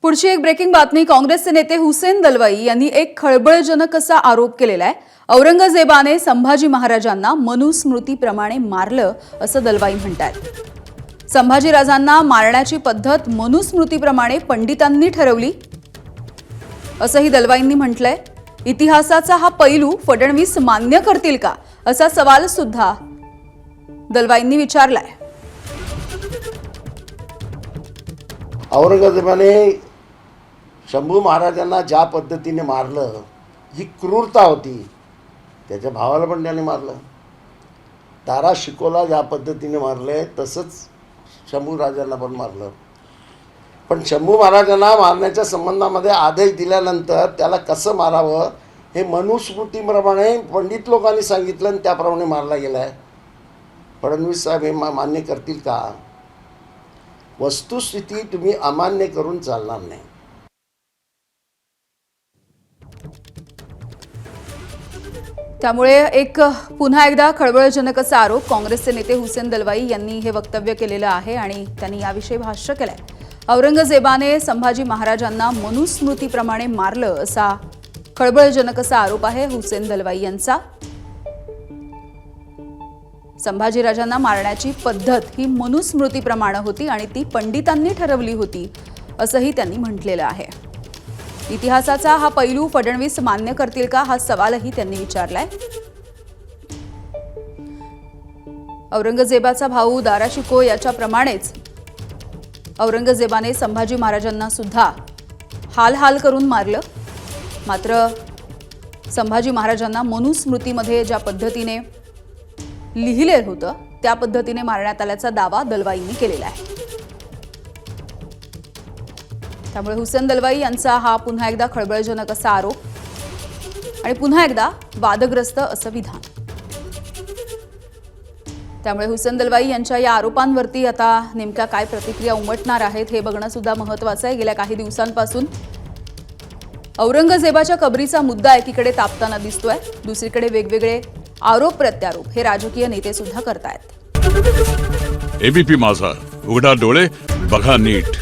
पुढची एक ब्रेकिंग बातमी। काँग्रेसचे नेते हुसेन दलवाई यांनी एक खळबळजनक असा आरोप केलेला आहे। औरंगजेबाने संभाजी महाराजांना मनुस्मृतीप्रमाणे मारलं असं दलवाई म्हणतात। संभाजीराजांना मारण्याची पद्धत मनुस्मृतीप्रमाणे पंडितांनी ठरवली असंही दलवाईंनी म्हटलंय। इतिहासाचा हा पैलू फडणवीस मान्य करतील का असा सवाल सुद्धा दलवाईंनी विचारलाय। औरंगजेबाने शंभू महाराजांना ज्या पद्धतीने मारलं ही क्रूरता होती। त्याच्या भावाला पण त्याने मारलं। दारा शिकोला ज्या पद्धतीने मारले तसंच शंभू राजांना पण मारलं। पण शंभू महाराजांना मारण्याच्या संबंधामध्ये आदेश दिल्यानंतर त्याला कसं मारावं हे मनुस्मृतीप्रमाणे पंडित लोकांनी सांगितलं आणि त्याप्रमाणे मारला गेला आहे। फडणवीस साहेब हे मान्य करतील का? वस्तुस्थिती तुम्ही अमान्य करून चालणार नाही। त्यामुळे एक पुन्हा एकदा खळबळजनक असा आरोप काँग्रेसचे नेते हुसेन दलवाई यांनी हे वक्तव्य केलेलं आहे आणि त्यांनी याविषयी भाष्य केलंय। औरंगजेबाने संभाजी महाराजांना मनुस्मृतीप्रमाणे मारलं असा खळबळजनक असा आरोप आहे हुसेन दलवाई यांचा। संभाजीराजांना मारण्याची पद्धत ही मनुस्मृतीप्रमाणे होती आणि ती पंडितांनी ठरवली होती असंही त्यांनी म्हटलेलं आहे। इतिहासाचा हा पैलू फडणवीस मान्य करतील का हा सवालही त्यांनी विचारलाय। औरंगजेबाचा भाऊ दारा शिको याच्याप्रमाणेच औरंगजेबाने संभाजी महाराजांना सुद्धा हाल हाल करून मारलं। मात्र संभाजी महाराजांना मनुस्मृतीमध्ये ज्या पद्धतीने लिहिले होतं त्या पद्धतीने मारण्यात आल्याचा दावा दलवाईंनी केलेला आहे। त्यामुळे हुसेन दलवाई यांचा हा पुन्हा एकदा खळबळजनक असा आरोप आणि पुन्हा एकदा वादग्रस्त असं विधान। त्यामुळे हुसेन दलवाई यांच्या या आरोपांवरती आता नेमक्या काय प्रतिक्रिया उमटणार आहेत हे बघणं सुद्धा महत्त्वाचं आहे। गेल्या काही दिवसांपासून औरंगजेबाच्या कबरीचा मुद्दा एकीकडे तापताना दिसतोय, दुसरीकडे वेगवेगळे आरोप प्रत्यारोप हे राजकीय नेते सुद्धा करतायत। एबीपी माझा, उघडा डोळे बघा नीट।